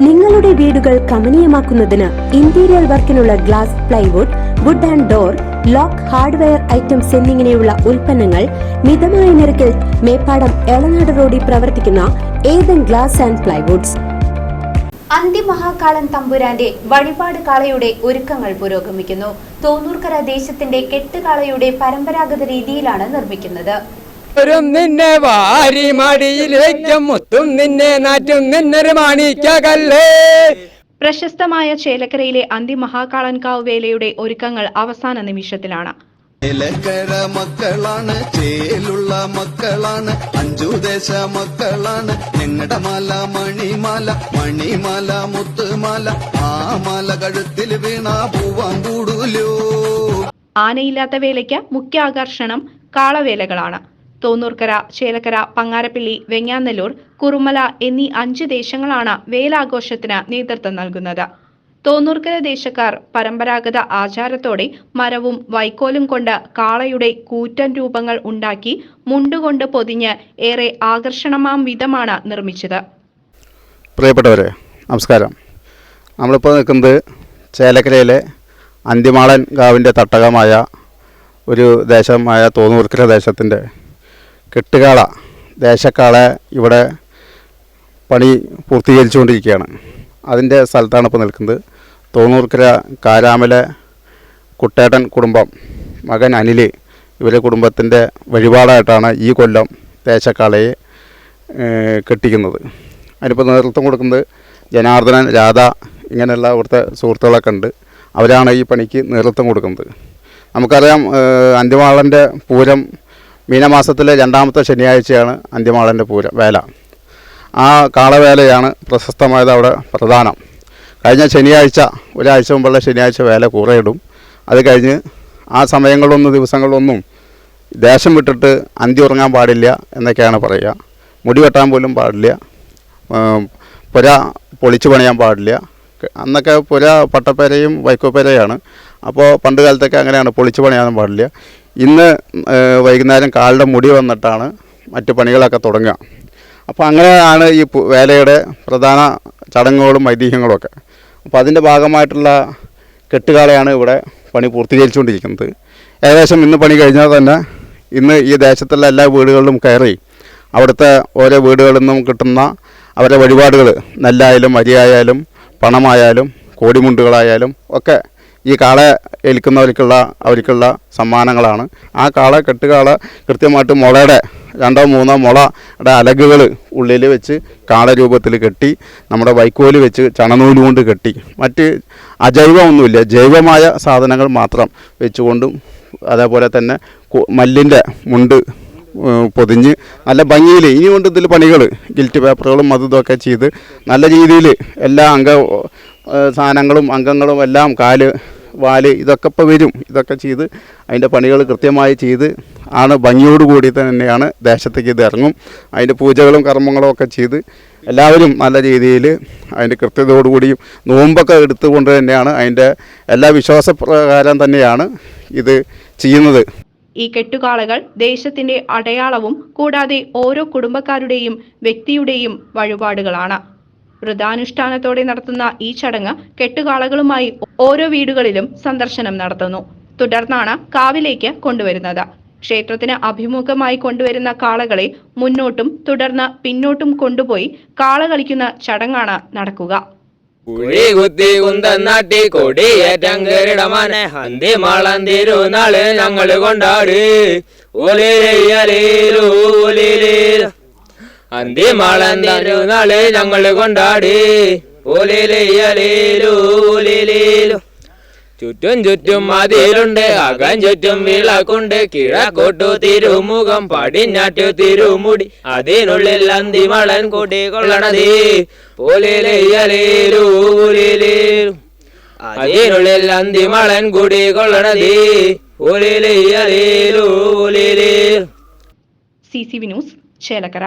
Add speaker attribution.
Speaker 1: നിങ്ങളുടെ വീടുകൾ കമനീയമാക്കുന്നതിന് ഇന്റീരിയർ വർക്കിനുള്ള glass, plywood, wood and door, lock, hardware items എന്നിങ്ങനെയുള്ള ഉൽപ്പന്നങ്ങൾ മിതമായ നിരക്കിൽ മേപ്പാടം എളനാട് റോഡിൽ പ്രവർത്തിക്കുന്ന Ethan glass and plywoods.
Speaker 2: Anthimahakalan തമ്പുരാന്റെ വഴിപാട് കാളയുടെ ഒരുക്കങ്ങൾ പുരോഗമിക്കുന്നു. തോന്നൂർക്കര ദേശത്തിന്റെ കെട്ടുകാളയുടെ പരമ്പരാഗത രീതിയിലാണ് നിർമ്മിക്കുന്നത്.
Speaker 3: നിന്നെ വാരി മടിയിലേക്ക് മുത്തും നിന്നെ നാറ്റും നിന്നൊരു മാണിക്കകല്ലേ.
Speaker 2: പ്രശസ്തമായ ചേലക്കരയിലെ അന്തിമഹാകാളൻകാവ് വേലയുടെ ഒരുക്കങ്ങൾ അവസാന നിമിഷത്തിലാണ്.
Speaker 4: ചേലക്കര മക്കളാണ്, ചേലുള്ള മക്കളാണ്, അഞ്ചുദേശ മക്കളാണ്. ഞങ്ങളുടെ മാല മണിമാല, മണിമാല മുത്തുമാല, ആ മാല കഴുത്തിൽ വീണ പൂവാൻ കൂടുലോ.
Speaker 2: ആനയില്ലാത്ത വേലയ്ക്ക് മുഖ്യ ആകർഷണം കാളവേലകളാണ്. തോന്നൂർക്കര, ചേലക്കര, പങ്ങാരപ്പിള്ളി, വെങ്ങാനല്ലൂർ, കുറുമല എന്നീ 5 ദേശങ്ങളാണ് വേലാഘോഷത്തിന് നേതൃത്വം നൽകുന്നത്. തോന്നൂർക്കര ദേശക്കാർ പരമ്പരാഗത ആചാരത്തോടെ മരവും വൈക്കോലും കൊണ്ട് കാളയുടെ കൂറ്റൻ രൂപങ്ങൾ ഉണ്ടാക്കി മുണ്ടുകൊണ്ട് പൊതിഞ്ഞ് ഏറെ ആകർഷണമാം വിധമാണ് നിർമ്മിച്ചത്.
Speaker 5: പ്രിയപ്പെട്ടവരെ, നമസ്കാരം. നമ്മളിപ്പോൾ നിൽക്കുന്നത് ചേലക്കരയിലെ അന്തിമാളൻ കാവിൻ്റെ തട്ടകമായ ഒരു ദേശമായ തോന്നൂർക്കര ദേശത്തിൻ്റെ കെട്ടുകാള ദേശക്കാളെ ഇവിടെ പണി പൂർത്തീകരിച്ചുകൊണ്ടിരിക്കുകയാണ്. അതിൻ്റെ സ്ഥലത്താണ് ഇപ്പോൾ നിൽക്കുന്നത്. തോന്നൂർക്കര കാരാമല കുട്ടേട്ടൻ കുടുംബം, മകൻ അനിൽ, ഇവരെ കുടുംബത്തിൻ്റെ വഴിപാടായിട്ടാണ് ഈ കൊല്ലം ദേശക്കാളയെ കെട്ടിക്കുന്നത്. അതിനിപ്പോൾ നേതൃത്വം കൊടുക്കുന്നത് ജനാർദ്ദനൻ, രാധ, ഇങ്ങനെയുള്ള ഇവിടുത്തെ സുഹൃത്തുക്കളൊക്കെ ഉണ്ട്. അവരാണ് ഈ പണിക്ക് നേതൃത്വം കൊടുക്കുന്നത്. നമുക്കറിയാം, അന്തിമാളൻ്റെ പൂരം മീനമാസത്തിലെ 2ാമത്തെ ശനിയാഴ്ചയാണ് അന്തിമാളൻ്റെ പൂരം വേല. ആ കാളവേലയാണ് പ്രശസ്തമായത് അവിടെ പ്രധാനം. കഴിഞ്ഞ ശനിയാഴ്ച, ഒരാഴ്ച മുമ്പുള്ള ശനിയാഴ്ച വേല കൂറയിടും. അത് കഴിഞ്ഞ് ആ ദിവസങ്ങളിലൊന്നും ദേശം വിട്ടിട്ട് അന്തി ഉറങ്ങാൻ പാടില്ല എന്നൊക്കെയാണ് പറയുക. മുടി വെട്ടാൻ പോലും പാടില്ല, പുര പൊളിച്ചു പണിയാൻ പാടില്ല. അന്നൊക്കെ പുര പട്ടപ്പേരയും വൈക്കോപ്പേരയാണ്. അപ്പോൾ പണ്ട് കാലത്തൊക്കെ അങ്ങനെയാണ്, പൊളിച്ചു പണിയാനും പാടില്ല. ഇന്ന് വൈകുന്നേരം കാലിൻ്റെ മുടി വന്നിട്ടാണ് മറ്റു പണികളൊക്കെ തുടങ്ങുക. അപ്പോൾ അങ്ങനെയാണ് ഈ വേലയുടെ പ്രധാന ചടങ്ങുകളും ഐതിഹ്യങ്ങളുമൊക്കെ. അപ്പോൾ അതിൻ്റെ ഭാഗമായിട്ടുള്ള കെട്ടുകാളയാണ് ഇവിടെ പണി പൂർത്തീകരിച്ചുകൊണ്ടിരിക്കുന്നത്. ഏകദേശം ഇന്ന് പണി കഴിഞ്ഞാൽ തന്നെ ഇന്ന് ഈ ദേശത്തുള്ള എല്ലാ വീടുകളിലും കയറി അവിടുത്തെ ഓരോ വീടുകളിൽ നിന്നും കിട്ടുന്ന അവരുടെ വഴിപാടുകൾ, നെല്ലായാലും അരിയായാലും പണമായാലും കോടിമുണ്ടുകളായാലും ഒക്കെ ഈ കാള അവർക്കുള്ള സമ്മാനങ്ങളാണ്. ആ കെട്ടുകാള കൃത്യമായിട്ട് മുളയുടെ 2-3 മുളയുടെ അലകുകൾ ഉള്ളിൽ വെച്ച് കാള രൂപത്തിൽ കെട്ടി നമ്മുടെ വൈക്കോല് വെച്ച് ചണനൂല് കൊണ്ട് കെട്ടി, മറ്റ് അജൈവമൊന്നുമില്ല, ജൈവമായ സാധനങ്ങൾ മാത്രം വെച്ചുകൊണ്ടും അതേപോലെ തന്നെ മല്ലിൻ്റെ മുണ്ട് പൊതിഞ്ഞ് നല്ല ഭംഗിയിൽ ഇനിയുണ്ട് ഇതിൽ പണികൾ, ഗിൽറ്റ് പേപ്പറുകളും ഇതൊക്കെ ചെയ്ത് നല്ല രീതിയിൽ എല്ലാ സാധനങ്ങളും അംഗങ്ങളും എല്ലാം കാല് വാല് ഇതൊക്കെ ഇപ്പോൾ വരും. ഇതൊക്കെ ചെയ്ത് അതിൻ്റെ പണികൾ കൃത്യമായി ചെയ്ത് ആണ് ഭംഗിയോടുകൂടി തന്നെയാണ് ദേശത്തേക്ക് ഇത് ഇറങ്ങും. അതിൻ്റെ പൂജകളും കർമ്മങ്ങളും ഒക്കെ ചെയ്ത് എല്ലാവരും നല്ല രീതിയിൽ അതിൻ്റെ കൃത്യതയോടുകൂടിയും നോമ്പൊക്കെ എടുത്തുകൊണ്ട് തന്നെയാണ് അതിൻ്റെ എല്ലാ വിശ്വാസപ്രകാരം തന്നെയാണ് ഇത് ചെയ്യുന്നത്.
Speaker 2: ഈ കെട്ടുകാളകൾ ദേശത്തിന്റെ അടയാളവും കൂടാതെ ഓരോ കുടുംബക്കാരുടെയും വ്യക്തിയുടെയും വഴിപാടുകളാണ്. വ്രതാനുഷ്ഠാനത്തോടെ നടത്തുന്ന ഈ ചടങ്ങ് കെട്ടുകാളകളുമായി ഓരോ വീടുകളിലും സന്ദർശനം നടത്തുന്നു. തുടർന്നാണ് കാവിലേക്ക് കൊണ്ടുവരുന്നത്. ക്ഷേത്രത്തിന് അഭിമുഖമായി കൊണ്ടുവരുന്ന കാളകളെ മുന്നോട്ടും തുടർന്ന് പിന്നോട്ടും കൊണ്ടുപോയി കാള കളിക്കുന്ന ചടങ്ങാണ് നടക്കുക.
Speaker 3: കുത്തി കുന്തന്നാട്ടി കൊടിയേറ്റം കേറിടമാനെ അന്തിമാളൻ തിരുനാള് ഞങ്ങള് കൊണ്ടാട്. അന്തിമാളൻ തിരുനാള് ഞങ്ങള് കൊണ്ടാടി. ചുറ്റും ചുറ്റും മതിലുണ്ട്, അകം ചുറ്റും വിളക്കുണ്ട്, കിഴക്കോട്ടു തിരുമുഖം, പടിഞ്ഞാറ്റു തിരുമുടി, അതിനുള്ളിൽ അന്തിമാളൻ കുടികൊള്ളണതേ. അതിനുള്ളിൽ അന്തിമാളൻ കുടികൊള്ളണതേ.
Speaker 2: CCV news, Chelakkara.